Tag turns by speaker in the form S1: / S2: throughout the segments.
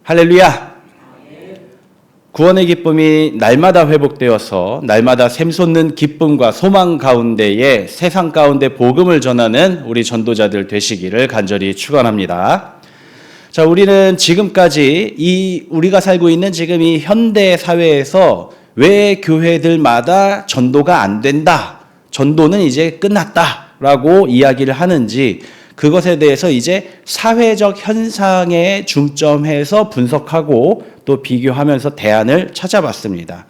S1: 할렐루야! 구원의 기쁨이 날마다 회복되어서 날마다 샘솟는 기쁨과 소망 가운데에 세상 가운데 복음을 전하는 우리 전도자들 되시기를 간절히 축원합니다. 자, 우리는 지금까지 우리가 살고 있는 지금 이 현대 사회에서 왜 교회들마다 전도가 안 된다, 전도는 이제 끝났다라고 이야기를 하는지, 그것에 대해서 이제 사회적 현상에 중점해서 분석하고 또 비교하면서 대안을 찾아봤습니다.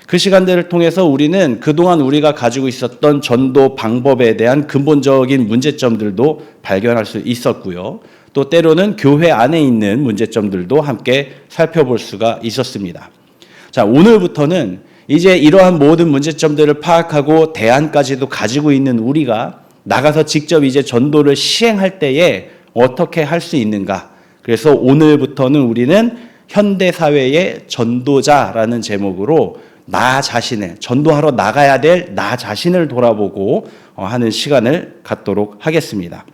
S1: 그 시간들을 통해서 우리는 그동안 우리가 가지고 있었던 전도 방법에 대한 근본적인 문제점들도 발견할 수 있었고요. 또 때로는 교회 안에 있는 문제점들도 함께 살펴볼 수가 있었습니다. 자, 오늘부터는 이제 이러한 모든 문제점들을 파악하고 대안까지도 가지고 있는 우리가 나가서 직접 이제 전도를 시행할 때에 어떻게 할 수 있는가. 그래서 오늘부터는 우리는 현대사회의 전도자라는 제목으로 나 자신을, 전도하러 나가야 될 나 자신을 돌아보고 하는 시간을 갖도록 하겠습니다.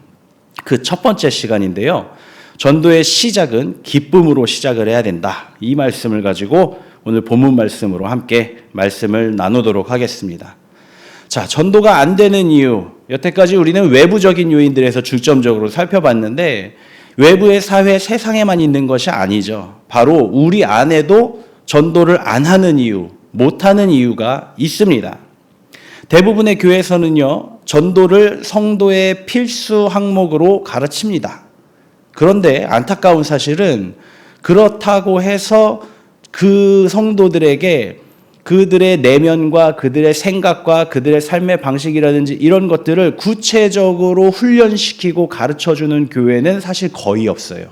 S1: 그 첫 번째 시간인데요. 전도의 시작은 기쁨으로 시작을 해야 된다. 이 말씀을 가지고 오늘 본문 말씀으로 함께 말씀을 나누도록 하겠습니다. 자, 전도가 안 되는 이유, 여태까지 우리는 외부적인 요인들에서 중점적으로 살펴봤는데 외부의 사회, 세상에만 있는 것이 아니죠. 바로 우리 안에도 전도를 안 하는 이유, 못하는 이유가 있습니다. 대부분의 교회에서는요, 전도를 성도의 필수 항목으로 가르칩니다. 그런데 안타까운 사실은 그렇다고 해서 그 성도들에게 그들의 내면과 그들의 생각과 그들의 삶의 방식이라든지 이런 것들을 구체적으로 훈련시키고 가르쳐주는 교회는 사실 거의 없어요.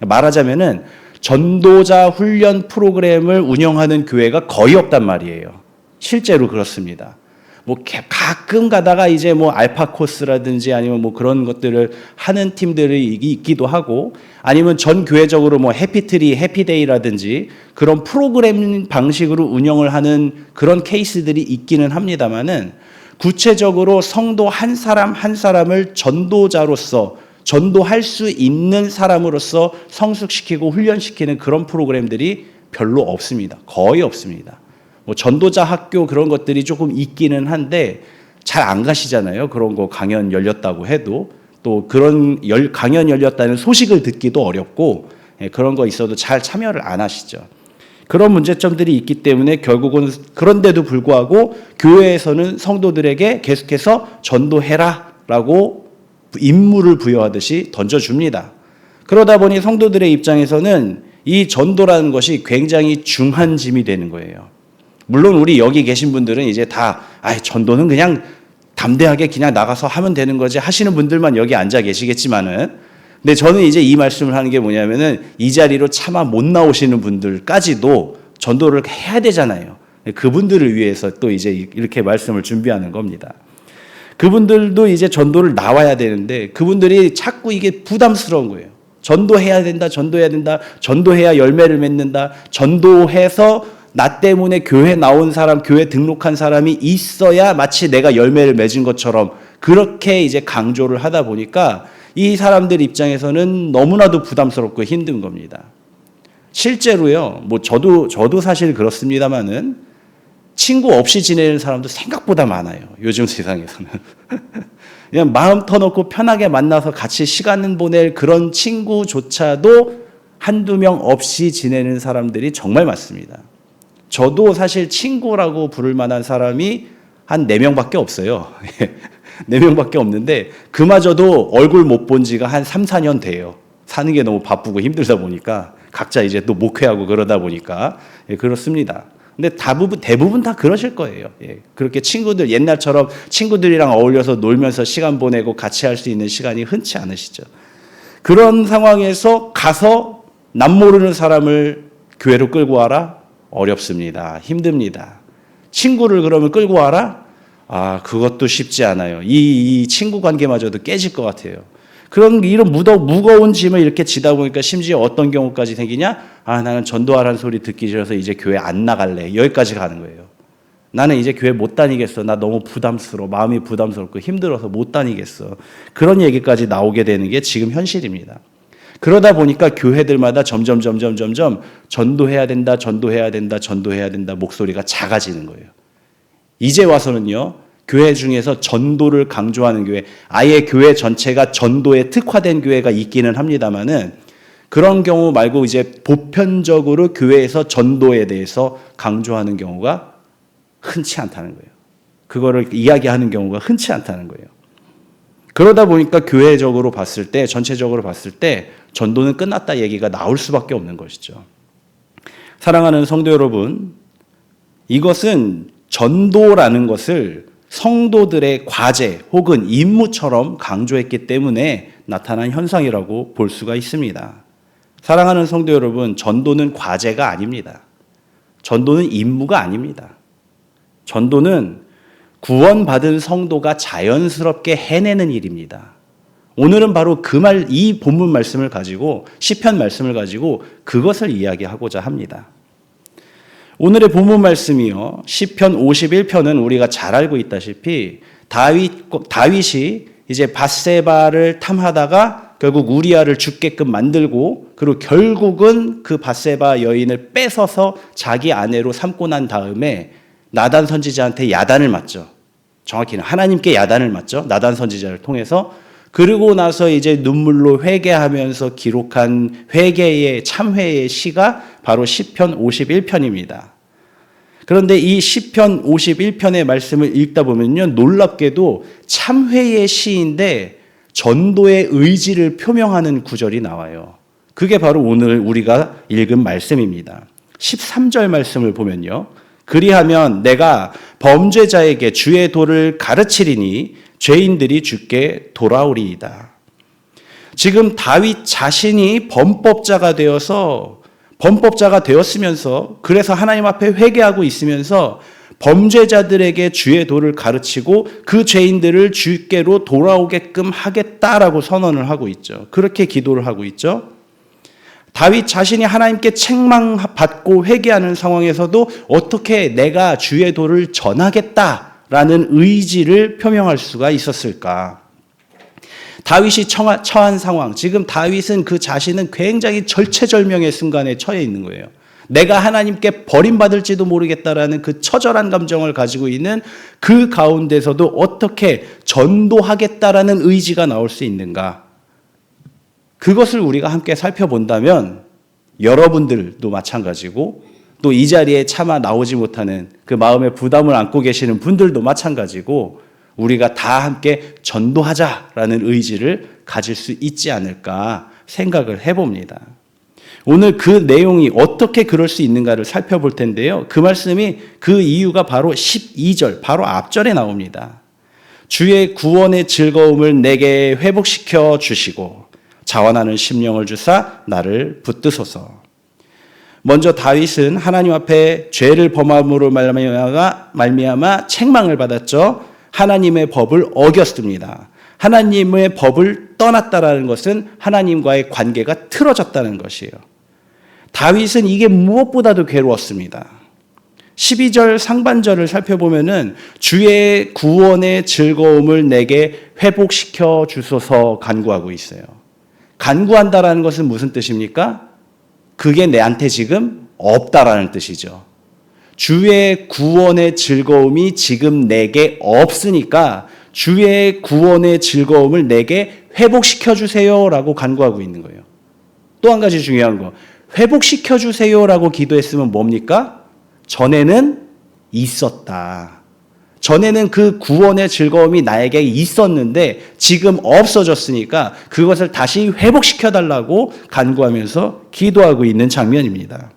S1: 말하자면은 전도자 훈련 프로그램을 운영하는 교회가 거의 없단 말이에요. 실제로 그렇습니다. 뭐 가끔 가다가 이제 뭐 알파 코스라든지 아니면 뭐 그런 것들을 하는 팀들이 있기도 하고, 아니면 전 교회적으로 뭐 해피트리, 해피데이라든지 그런 프로그램 방식으로 운영을 하는 그런 케이스들이 있기는 합니다만은, 구체적으로 성도 한 사람 한 사람을 전도자로서, 전도할 수 있는 사람으로서 성숙시키고 훈련시키는 그런 프로그램들이 별로 없습니다. 거의 없습니다. 뭐 전도자 학교 그런 것들이 조금 있기는 한데 잘 안 가시잖아요. 그런 거 강연 열렸다고 해도, 또 그런 강연 열렸다는 소식을 듣기도 어렵고, 그런 거 있어도 잘 참여를 안 하시죠. 그런 문제점들이 있기 때문에 결국은, 그런데도 불구하고 교회에서는 성도들에게 계속해서 전도해라라고 임무를 부여하듯이 던져줍니다. 그러다 보니 성도들의 입장에서는 이 전도라는 것이 굉장히 중한 짐이 되는 거예요. 물론 우리 여기 계신 분들은 이제 다 전도는 그냥 담대하게 그냥 나가서 하면 되는 거지 하시는 분들만 여기 앉아 계시겠지만은, 근데 저는 이제 이 말씀을 하는 게 뭐냐면은 이 자리로 차마 못 나오시는 분들까지도 전도를 해야 되잖아요. 그분들을 위해서 또 이제 이렇게 말씀을 준비하는 겁니다. 그분들도 이제 전도를 나와야 되는데 그분들이 자꾸 이게 부담스러운 거예요. 전도해야 된다, 전도해야 된다, 전도해야 열매를 맺는다, 전도해서 나 때문에 교회 나온 사람, 교회 등록한 사람이 있어야 마치 내가 열매를 맺은 것처럼 그렇게 이제 강조를 하다 보니까 이 사람들 입장에서는 너무나도 부담스럽고 힘든 겁니다. 실제로요, 뭐 저도 사실 그렇습니다만은 친구 없이 지내는 사람도 생각보다 많아요. 요즘 세상에서는. 그냥 마음 터놓고 편하게 만나서 같이 시간 보낼 그런 친구조차도 한두 명 없이 지내는 사람들이 정말 많습니다. 저도 사실 친구라고 부를 만한 사람이 한 4명밖에 없어요. 4명밖에 없는데 그마저도 얼굴 못 본 지가 한 3, 4년 돼요. 사는 게 너무 바쁘고 힘들다 보니까 각자 이제 또 목회하고 그러다 보니까 그렇습니다. 근데 대부분 다 그러실 거예요. 그렇게 친구들, 옛날처럼 친구들이랑 어울려서 놀면서 시간 보내고 같이 할 수 있는 시간이 흔치 않으시죠. 그런 상황에서 가서 남 모르는 사람을 교회로 끌고 와라? 어렵습니다. 힘듭니다. 친구를 그러면 끌고 와라? 그것도 쉽지 않아요. 이 친구 관계마저도 깨질 것 같아요. 이런 무거운 짐을 이렇게 지다 보니까 심지어 어떤 경우까지 생기냐? 나는 전도하라는 소리 듣기 싫어서 이제 교회 안 나갈래. 여기까지 가는 거예요. 나는 이제 교회 못 다니겠어. 나 너무 부담스러워. 마음이 부담스럽고 힘들어서 못 다니겠어. 그런 얘기까지 나오게 되는 게 지금 현실입니다. 그러다 보니까 교회들마다 점점 전도해야 된다 목소리가 작아지는 거예요. 이제 와서는요, 교회 중에서 전도를 강조하는 교회, 아예 교회 전체가 전도에 특화된 교회가 있기는 합니다만은 그런 경우 말고 이제 보편적으로 교회에서 전도에 대해서 강조하는 경우가 흔치 않다는 거예요. 그거를 이야기하는 경우가 흔치 않다는 거예요. 그러다 보니까 교회적으로 봤을 때, 전체적으로 봤을 때 전도는 끝났다 얘기가 나올 수밖에 없는 것이죠. 사랑하는 성도 여러분, 이것은 전도라는 것을 성도들의 과제 혹은 임무처럼 강조했기 때문에 나타난 현상이라고 볼 수가 있습니다. 사랑하는 성도 여러분, 전도는 과제가 아닙니다. 전도는 임무가 아닙니다. 전도는 구원받은 성도가 자연스럽게 해내는 일입니다. 오늘은 바로 이 본문 말씀을 가지고, 시편 말씀을 가지고 그것을 이야기하고자 합니다. 오늘의 본문 말씀이요, 시편 51편은 우리가 잘 알고 있다시피 다윗이 이제 밧세바를 탐하다가 결국 우리아를 죽게끔 만들고, 그리고 결국은 그 밧세바 여인을 뺏어서 자기 아내로 삼고 난 다음에 나단 선지자한테 야단을 맞죠. 정확히는 하나님께 야단을 맞죠. 나단 선지자를 통해서. 그리고 나서 이제 눈물로 회개하면서 기록한 회개의 참회의 시가 바로 시편 51편입니다. 그런데 이 시편 51편의 말씀을 읽다 보면요, 놀랍게도 참회의 시인데 전도의 의지를 표명하는 구절이 나와요. 그게 바로 오늘 우리가 읽은 말씀입니다. 13절 말씀을 보면요, 그리하면 내가 범죄자에게 주의 도를 가르치리니 죄인들이 주께 돌아오리이다. 지금 다윗 자신이 범법자가 되었으면서, 그래서 하나님 앞에 회개하고 있으면서 범죄자들에게 주의 도를 가르치고 그 죄인들을 주께로 돌아오게끔 하겠다라고 선언을 하고 있죠. 그렇게 기도를 하고 있죠. 다윗 자신이 하나님께 책망받고 회개하는 상황에서도 어떻게 내가 주의 도를 전하겠다라는 의지를 표명할 수가 있었을까? 다윗이 처한 상황, 지금 다윗은 그 자신은 굉장히 절체절명의 순간에 처해 있는 거예요. 내가 하나님께 버림받을지도 모르겠다라는 그 처절한 감정을 가지고 있는 그 가운데서도 어떻게 전도하겠다라는 의지가 나올 수 있는가? 그것을 우리가 함께 살펴본다면 여러분들도 마찬가지고, 또 이 자리에 차마 나오지 못하는 그 마음의 부담을 안고 계시는 분들도 마찬가지고, 우리가 다 함께 전도하자라는 의지를 가질 수 있지 않을까 생각을 해봅니다. 오늘 그 내용이 어떻게 그럴 수 있는가를 살펴볼 텐데요. 그 말씀이, 그 이유가 바로 12절, 바로 앞절에 나옵니다. 주의 구원의 즐거움을 내게 회복시켜 주시고 자원하는 심령을 주사 나를 붙드소서. 먼저 다윗은 하나님 앞에 죄를 범함으로 말미암아 책망을 받았죠. 하나님의 법을 어겼습니다. 하나님의 법을 떠났다라는 것은 하나님과의 관계가 틀어졌다는 것이에요. 다윗은 이게 무엇보다도 괴로웠습니다. 12절 상반절을 살펴보면은 주의 구원의 즐거움을 내게 회복시켜 주소서 간구하고 있어요. 간구한다라는 것은 무슨 뜻입니까? 그게 내한테 지금 없다라는 뜻이죠. 주의 구원의 즐거움이 지금 내게 없으니까 주의 구원의 즐거움을 내게 회복시켜 주세요라고 간구하고 있는 거예요. 또 한 가지 중요한 거, 회복시켜 주세요라고 기도했으면 뭡니까? 전에는 있었다. 전에는 그 구원의 즐거움이 나에게 있었는데 지금 없어졌으니까 그것을 다시 회복시켜 달라고 간구하면서 기도하고 있는 장면입니다.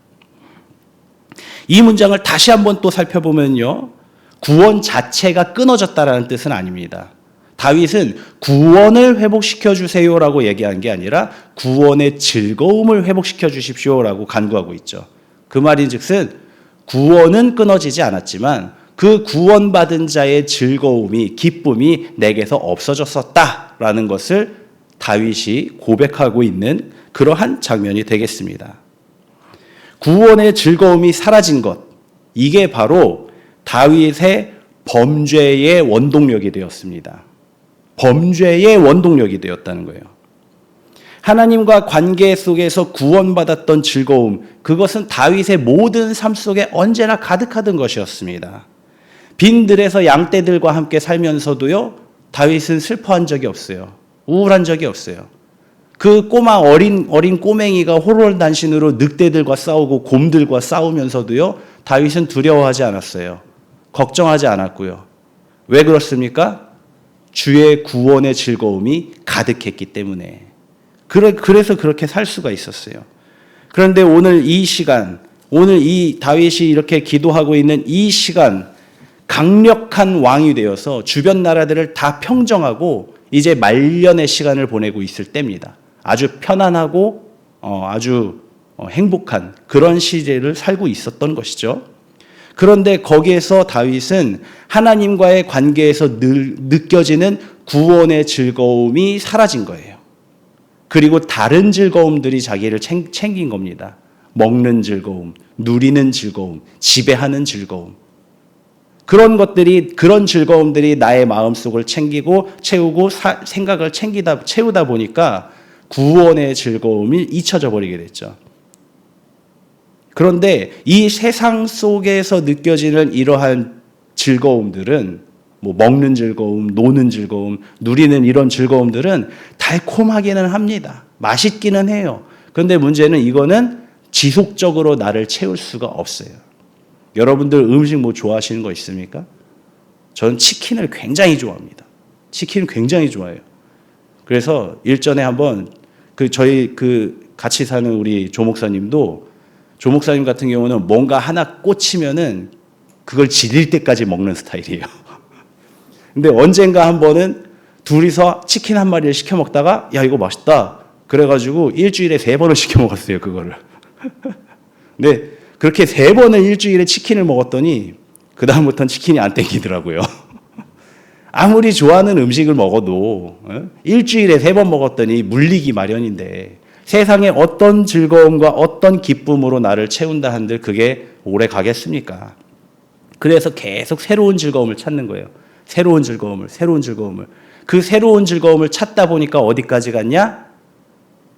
S1: 이 문장을 다시 한번 또 살펴보면요, 구원 자체가 끊어졌다라는 뜻은 아닙니다. 다윗은 구원을 회복시켜 주세요라고 얘기한 게 아니라 구원의 즐거움을 회복시켜 주십시오라고 간구하고 있죠. 그 말인즉슨 구원은 끊어지지 않았지만 그 구원받은 자의 즐거움이, 기쁨이 내게서 없어졌었다라는 것을 다윗이 고백하고 있는 그러한 장면이 되겠습니다. 구원의 즐거움이 사라진 것, 이게 바로 다윗의 범죄의 원동력이 되었습니다. 범죄의 원동력이 되었다는 거예요. 하나님과 관계 속에서 구원받았던 즐거움, 그것은 다윗의 모든 삶 속에 언제나 가득하던 것이었습니다. 빈들에서 양떼들과 함께 살면서도요, 다윗은 슬퍼한 적이 없어요. 우울한 적이 없어요. 그 어린 꼬맹이가 호롤단신으로 늑대들과 싸우고 곰들과 싸우면서도요, 다윗은 두려워하지 않았어요. 걱정하지 않았고요. 왜 그렇습니까? 주의 구원의 즐거움이 가득했기 때문에. 그래서 그렇게 살 수가 있었어요. 그런데 오늘 이 시간, 오늘 이 다윗이 이렇게 기도하고 있는 이 시간, 강력한 왕이 되어서 주변 나라들을 다 평정하고 이제 말년의 시간을 보내고 있을 때입니다. 아주 편안하고 아주 행복한 그런 시대를 살고 있었던 것이죠. 그런데 거기에서 다윗은 하나님과의 관계에서 늘 느껴지는 구원의 즐거움이 사라진 거예요. 그리고 다른 즐거움들이 자기를 챙긴 겁니다. 먹는 즐거움, 누리는 즐거움, 지배하는 즐거움. 그런 즐거움들이 나의 마음속을 채우고 생각을 채우다 보니까 구원의 즐거움이 잊혀져 버리게 됐죠. 그런데 이 세상 속에서 느껴지는 이러한 즐거움들은 먹는 즐거움, 노는 즐거움, 누리는 이런 즐거움들은 달콤하기는 합니다. 맛있기는 해요. 그런데 문제는 이거는 지속적으로 나를 채울 수가 없어요. 여러분들 음식 좋아하시는 거 있습니까? 저는 치킨을 굉장히 좋아합니다. 치킨을 굉장히 좋아해요. 그래서 일전에 한번 저희 같이 사는 우리 조 목사님 같은 경우는 뭔가 하나 꽂히면은 그걸 지릴 때까지 먹는 스타일이에요. 근데 언젠가 한 번은 둘이서 치킨 한 마리를 시켜 먹다가 야 이거 맛있다. 그래가지고 일주일에 3번을 시켜 먹었어요 그거를. 근데 그렇게 3번을 일주일에 치킨을 먹었더니 그 다음부터는 치킨이 안 땡기더라고요. 아무리 좋아하는 음식을 먹어도 일주일에 3번 먹었더니 물리기 마련인데 세상에 어떤 즐거움과 어떤 기쁨으로 나를 채운다 한들 그게 오래 가겠습니까? 그래서 계속 새로운 즐거움을 찾는 거예요. 새로운 즐거움을. 그 새로운 즐거움을 찾다 보니까 어디까지 갔냐?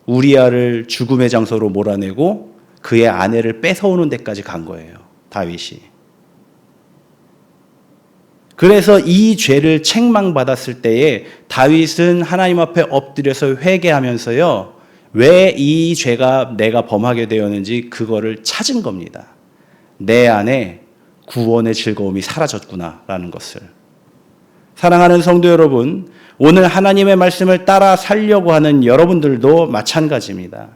S1: 우리아를 죽음의 장소로 몰아내고 그의 아내를 뺏어오는 데까지 간 거예요. 다윗이. 그래서 이 죄를 책망받았을 때에 다윗은 하나님 앞에 엎드려서 회개하면서요. 왜 이 죄가 내가 범하게 되었는지 그거를 찾은 겁니다. 내 안에 구원의 즐거움이 사라졌구나라는 것을. 사랑하는 성도 여러분, 오늘 하나님의 말씀을 따라 살려고 하는 여러분들도 마찬가지입니다.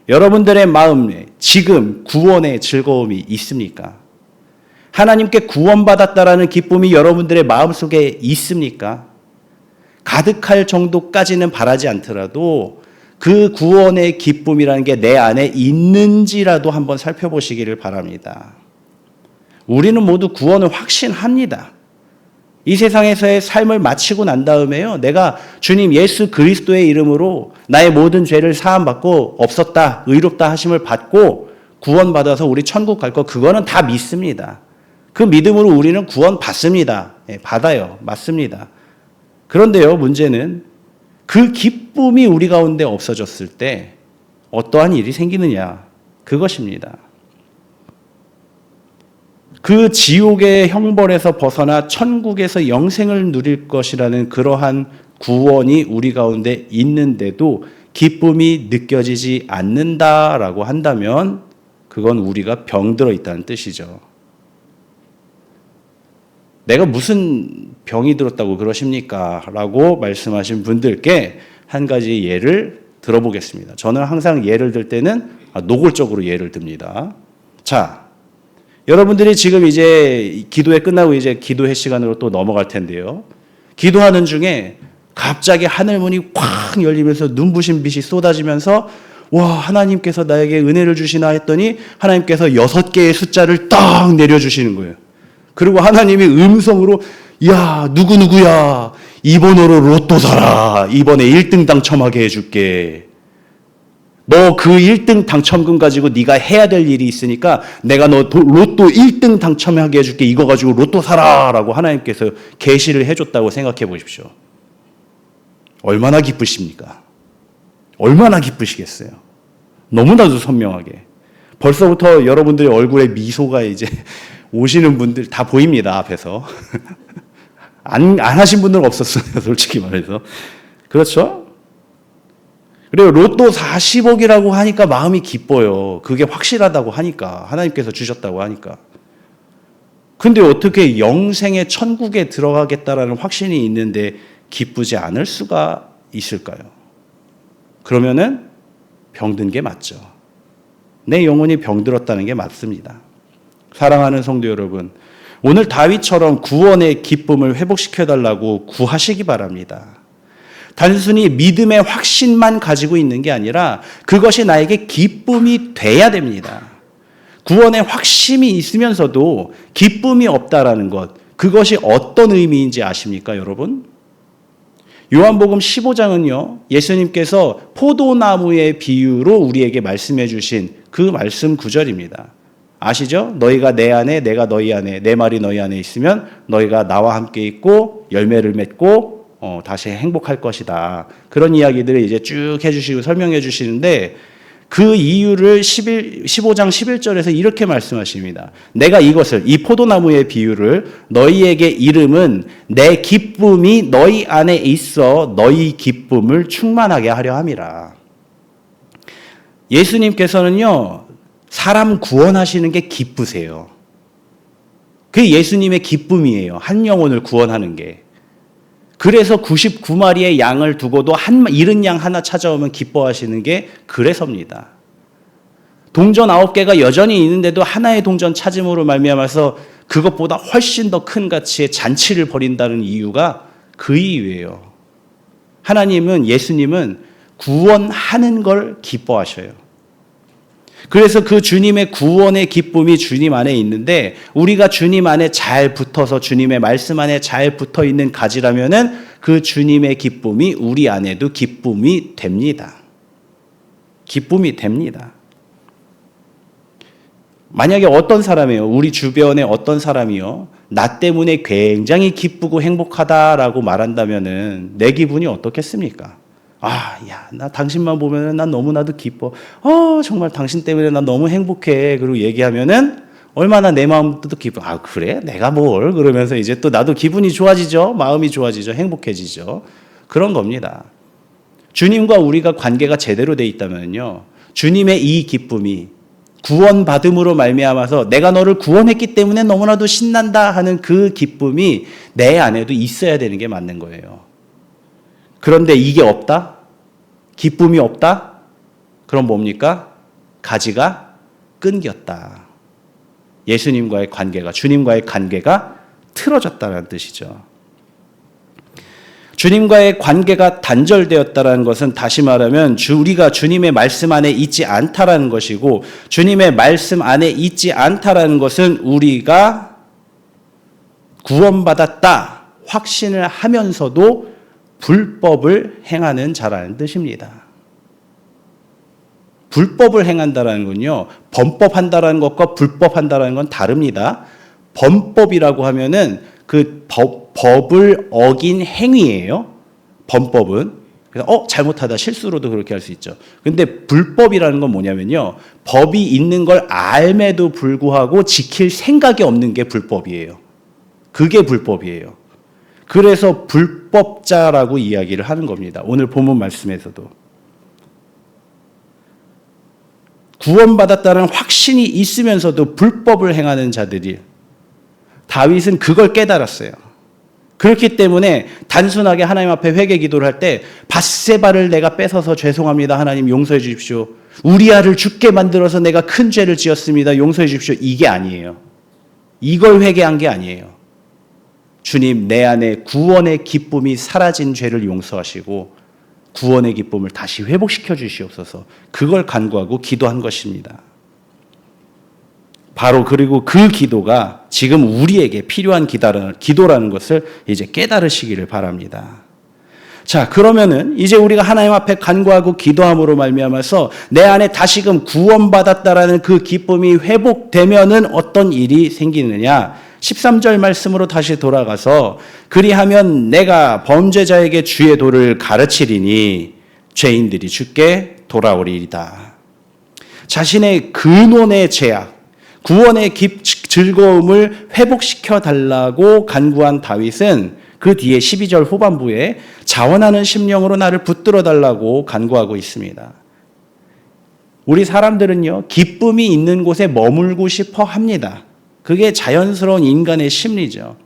S1: 여러분들의 마음에 지금 구원의 즐거움이 있습니까? 하나님께 구원받았다라는 기쁨이 여러분들의 마음속에 있습니까? 가득할 정도까지는 바라지 않더라도 그 구원의 기쁨이라는 게 내 안에 있는지라도 한번 살펴보시기를 바랍니다. 우리는 모두 구원을 확신합니다. 이 세상에서의 삶을 마치고 난 다음에요. 내가 주님 예수 그리스도의 이름으로 나의 모든 죄를 사함받고 없었다, 의롭다 하심을 받고 구원받아서 우리 천국 갈 거 그거는 다 믿습니다. 그 믿음으로 우리는 구원 받습니다. 받아요. 맞습니다. 그런데요, 문제는 그 기쁨이 우리 가운데 없어졌을 때 어떠한 일이 생기느냐, 그것입니다. 그 지옥의 형벌에서 벗어나 천국에서 영생을 누릴 것이라는 그러한 구원이 우리 가운데 있는데도 기쁨이 느껴지지 않는다라고 한다면 그건 우리가 병들어 있다는 뜻이죠. 내가 무슨 병이 들었다고 그러십니까? 라고 말씀하신 분들께 한 가지 예를 들어보겠습니다. 저는 항상 예를 들 때는 노골적으로 예를 듭니다. 자, 여러분들이 지금 이제 기도회 끝나고 이제 기도회 시간으로 또 넘어갈 텐데요. 기도하는 중에 갑자기 하늘문이 확 열리면서 눈부신 빛이 쏟아지면서 와, 하나님께서 나에게 은혜를 주시나 했더니 하나님께서 6개의 숫자를 딱 내려주시는 거예요. 그리고 하나님이 음성으로 야, 누구누구야, 이번으로 로또 사라. 이번에 1등 당첨하게 해줄게. 너 그 1등 당첨금 가지고 네가 해야 될 일이 있으니까 내가 너 로또 1등 당첨하게 해줄게. 이거 가지고 로또 사라 라고 하나님께서 계시를 해줬다고 생각해 보십시오. 얼마나 기쁘십니까? 얼마나 기쁘시겠어요. 너무나도 선명하게. 벌써부터 여러분들의 얼굴에 미소가 이제 오시는 분들 다 보입니다, 앞에서. 안 하신 분들은 없었어요, 솔직히 말해서. 그렇죠? 그리고 로또 40억이라고 하니까 마음이 기뻐요. 그게 확실하다고 하니까. 하나님께서 주셨다고 하니까. 근데 어떻게 영생의 천국에 들어가겠다라는 확신이 있는데 기쁘지 않을 수가 있을까요? 그러면은 병든 게 맞죠. 내 영혼이 병들었다는 게 맞습니다. 사랑하는 성도 여러분, 오늘 다윗처럼 구원의 기쁨을 회복시켜달라고 구하시기 바랍니다. 단순히 믿음의 확신만 가지고 있는 게 아니라 그것이 나에게 기쁨이 돼야 됩니다. 구원의 확신이 있으면서도 기쁨이 없다라는 것, 그것이 어떤 의미인지 아십니까, 여러분? 요한복음 15장은요, 예수님께서 포도나무의 비유로 우리에게 말씀해 주신 그 말씀 구절입니다. 아시죠? 너희가 내 안에, 내가 너희 안에, 내 말이 너희 안에 있으면 너희가 나와 함께 있고 열매를 맺고 다시 행복할 것이다. 그런 이야기들을 이제 쭉 해주시고 설명해 주시는데 그 이유를 15장 11절에서 이렇게 말씀하십니다. 내가 이것을, 이 포도나무의 비유를 너희에게 이름은 내 기쁨이 너희 안에 있어 너희 기쁨을 충만하게 하려 함이라. 예수님께서는요, 사람 구원하시는 게 기쁘세요. 그게 예수님의 기쁨이에요. 한 영혼을 구원하는 게. 그래서 99마리의 양을 두고도 잃은 양 하나 찾아오면 기뻐하시는 게 그래서입니다. 동전 9개가 여전히 있는데도 하나의 동전 찾음으로 말미암아서 그것보다 훨씬 더 큰 가치의 잔치를 벌인다는 이유가 그 이유예요. 하나님은, 예수님은 구원하는 걸 기뻐하셔요. 그래서 그 주님의 구원의 기쁨이 주님 안에 있는데 우리가 주님 안에 잘 붙어서 주님의 말씀 안에 잘 붙어 있는 가지라면은 그 주님의 기쁨이 우리 안에도 기쁨이 됩니다. 기쁨이 됩니다. 만약에 어떤 사람이요, 우리 주변에 어떤 사람이요, 나 때문에 굉장히 기쁘고 행복하다라고 말한다면은 내 기분이 어떻겠습니까? 나 당신만 보면은 난 너무나도 기뻐. 정말 당신 때문에 난 너무 행복해. 그리고 얘기하면은 얼마나 내 마음도 기뻐. 그래? 내가 뭘? 그러면서 이제 또 나도 기분이 좋아지죠. 마음이 좋아지죠. 행복해지죠. 그런 겁니다. 주님과 우리가 관계가 제대로 돼 있다면요, 주님의 이 기쁨이 구원받음으로 말미암아서 내가 너를 구원했기 때문에 너무나도 신난다 하는 그 기쁨이 내 안에도 있어야 되는 게 맞는 거예요. 그런데 이게 없다? 기쁨이 없다? 그럼 뭡니까? 가지가 끊겼다. 예수님과의 관계가, 주님과의 관계가 틀어졌다는 뜻이죠. 주님과의 관계가 단절되었다는 것은 다시 말하면 우리가 주님의 말씀 안에 있지 않다라는 것이고, 주님의 말씀 안에 있지 않다라는 것은 우리가 구원받았다 확신을 하면서도 불법을 행하는 자라는 뜻입니다. 불법을 행한다라는 건요, 범법한다라는 것과 불법한다라는 건 다릅니다. 범법이라고 하면은 그 법을 어긴 행위예요. 범법은. 그래서 잘못하다, 실수로도 그렇게 할 수 있죠. 근데 불법이라는 건 뭐냐면요, 법이 있는 걸 알매도 불구하고 지킬 생각이 없는 게 불법이에요. 그게 불법이에요. 그래서 불법자라고 이야기를 하는 겁니다. 오늘 본문 말씀에서도. 구원받았다는 확신이 있으면서도 불법을 행하는 자들이, 다윗은 그걸 깨달았어요. 그렇기 때문에 단순하게 하나님 앞에 회개 기도를 할 때 밧세바를 내가 뺏어서 죄송합니다. 하나님 용서해 주십시오. 우리아를 죽게 만들어서 내가 큰 죄를 지었습니다. 용서해 주십시오. 이게 아니에요. 이걸 회개한 게 아니에요. 주님, 내 안에 구원의 기쁨이 사라진 죄를 용서하시고 구원의 기쁨을 다시 회복시켜 주시옵소서. 그걸 간구하고 기도한 것입니다. 바로 그리고 그 기도가 지금 우리에게 필요한 기도라는 것을 이제 깨달으시기를 바랍니다. 자, 그러면은 이제 우리가 하나님 앞에 간구하고 기도함으로 말미암아서 내 안에 다시금 구원받았다라는 그 기쁨이 회복되면은 어떤 일이 생기느냐? 13절 말씀으로 다시 돌아가서 그리하면 내가 범죄자에게 주의 도를 가르치리니 죄인들이 주께 돌아오리이다. 자신의 근원의 죄악, 구원의 즐거움을 회복시켜 달라고 간구한 다윗은 그 뒤에 12절 후반부에 자원하는 심령으로 나를 붙들어 달라고 간구하고 있습니다. 우리 사람들은요, 기쁨이 있는 곳에 머물고 싶어 합니다. 그게 자연스러운 인간의 심리죠.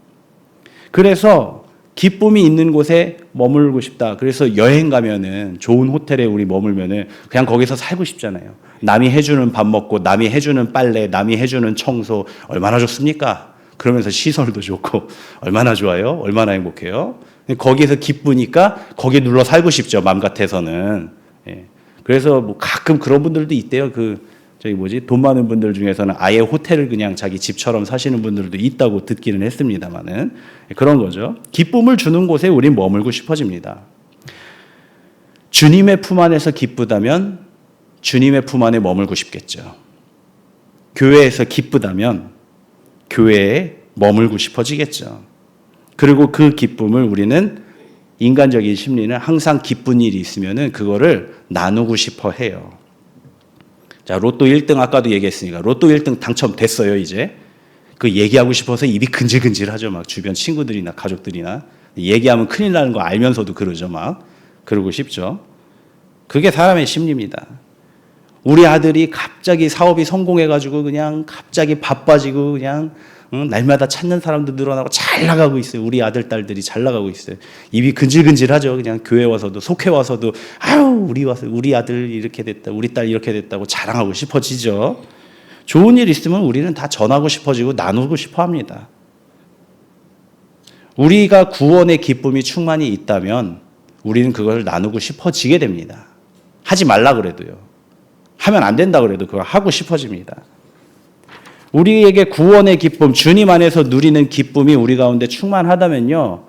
S1: 그래서 기쁨이 있는 곳에 머물고 싶다. 그래서 여행 가면은 좋은 호텔에 우리 머물면은 그냥 거기서 살고 싶잖아요. 남이 해주는 밥 먹고, 남이 해주는 빨래, 남이 해주는 청소 얼마나 좋습니까? 그러면서 시설도 좋고 얼마나 좋아요? 얼마나 행복해요? 거기에서 기쁘니까 거기에 눌러 살고 싶죠. 마음 같아서는. 예. 그래서 뭐 가끔 그런 분들도 있대요. 돈 많은 분들 중에서는 아예 호텔을 그냥 자기 집처럼 사시는 분들도 있다고 듣기는 했습니다만은 그런 거죠. 기쁨을 주는 곳에 우린 머물고 싶어집니다. 주님의 품 안에서 기쁘다면 주님의 품 안에 머물고 싶겠죠. 교회에서 기쁘다면 교회에 머물고 싶어지겠죠. 그리고 그 기쁨을 우리는 인간적인 심리는 항상 기쁜 일이 있으면은 그거를 나누고 싶어 해요. 자, 로또 1등 아까도 얘기했으니까 로또 1등 당첨됐어요, 이제. 그 얘기하고 싶어서 입이 근질근질하죠. 막 주변 친구들이나 가족들이나 얘기하면 큰일 나는 거 알면서도 그러죠. 막 그러고 싶죠. 그게 사람의 심리입니다. 우리 아들이 갑자기 사업이 성공해가지고 그냥 갑자기 바빠지고 그냥 날마다 찾는 사람도 늘어나고 잘 나가고 있어요. 우리 아들, 딸들이 잘 나가고 있어요. 입이 근질근질하죠. 그냥 교회 와서도, 속회 와서도, 아유, 우리 아들 이렇게 됐다, 우리 딸 이렇게 됐다고 자랑하고 싶어지죠. 좋은 일 있으면 우리는 다 전하고 싶어지고 나누고 싶어 합니다. 우리가 구원의 기쁨이 충만히 있다면 우리는 그걸 나누고 싶어지게 됩니다. 하지 말라 그래도요. 하면 안 된다 그래도 그걸 하고 싶어집니다. 우리에게 구원의 기쁨, 주님 안에서 누리는 기쁨이 우리 가운데 충만하다면요,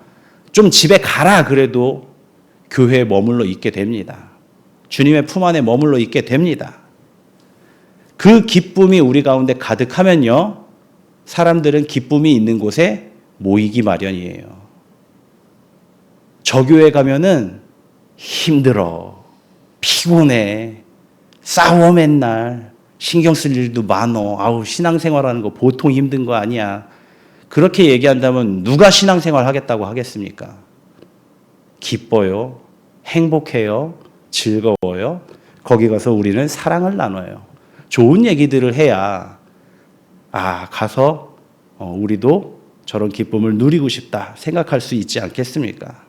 S1: 좀 집에 가라 그래도 교회에 머물러 있게 됩니다. 주님의 품 안에 머물러 있게 됩니다. 그 기쁨이 우리 가운데 가득하면요, 사람들은 기쁨이 있는 곳에 모이기 마련이에요. 저 교회 가면은 힘들어, 피곤해, 싸워 맨날, 신경 쓸 일도 많어. 아우, 신앙생활하는 거 보통 힘든 거 아니야. 그렇게 얘기한다면 누가 신앙생활 하겠다고 하겠습니까? 기뻐요. 행복해요. 즐거워요. 거기 가서 우리는 사랑을 나눠요. 좋은 얘기들을 해야 가서 우리도 저런 기쁨을 누리고 싶다 생각할 수 있지 않겠습니까?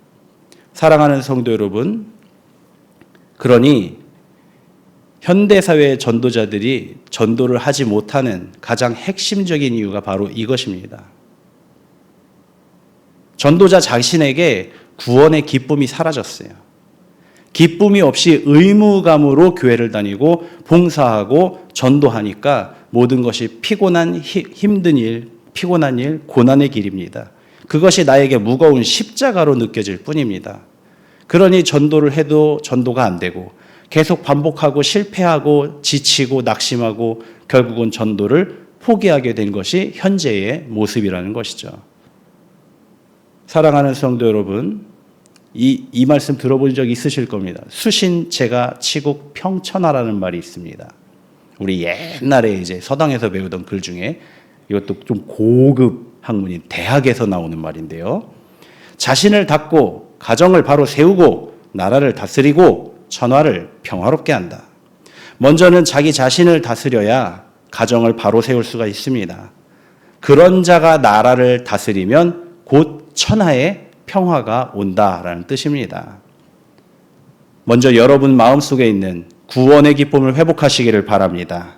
S1: 사랑하는 성도 여러분, 그러니 현대사회의 전도자들이 전도를 하지 못하는 가장 핵심적인 이유가 바로 이것입니다. 전도자 자신에게 구원의 기쁨이 사라졌어요. 기쁨이 없이 의무감으로 교회를 다니고 봉사하고 전도하니까 모든 것이 피곤한 힘든 일, 피곤한 일, 고난의 길입니다. 그것이 나에게 무거운 십자가로 느껴질 뿐입니다. 그러니 전도를 해도 전도가 안 되고 계속 반복하고 실패하고 지치고 낙심하고 결국은 전도를 포기하게 된 것이 현재의 모습이라는 것이죠. 사랑하는 성도 여러분, 이 말씀 들어본 적 있으실 겁니다. 수신제가 치국 평천하라는 말이 있습니다. 우리 옛날에 이제 서당에서 배우던 글 중에 이것도 좀 고급 학문인 대학에서 나오는 말인데요. 자신을 닦고 가정을 바로 세우고 나라를 다스리고 천하를 평화롭게 한다. 먼저는 자기 자신을 다스려야 가정을 바로 세울 수가 있습니다. 그런 자가 나라를 다스리면 곧 천하에 평화가 온다라는 뜻입니다. 먼저 여러분 마음속에 있는 구원의 기쁨을 회복하시기를 바랍니다.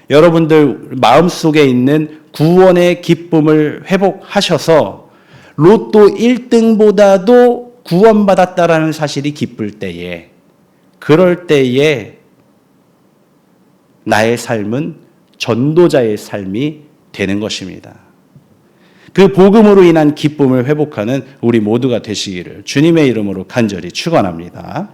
S1: 여러분들 마음속에 있는 구원의 기쁨을 회복하셔서 로또 1등보다도 구원받았다라는 사실이 기쁠 때에, 그럴 때에 나의 삶은 전도자의 삶이 되는 것입니다. 그 복음으로 인한 기쁨을 회복하는 우리 모두가 되시기를 주님의 이름으로 간절히 축원합니다.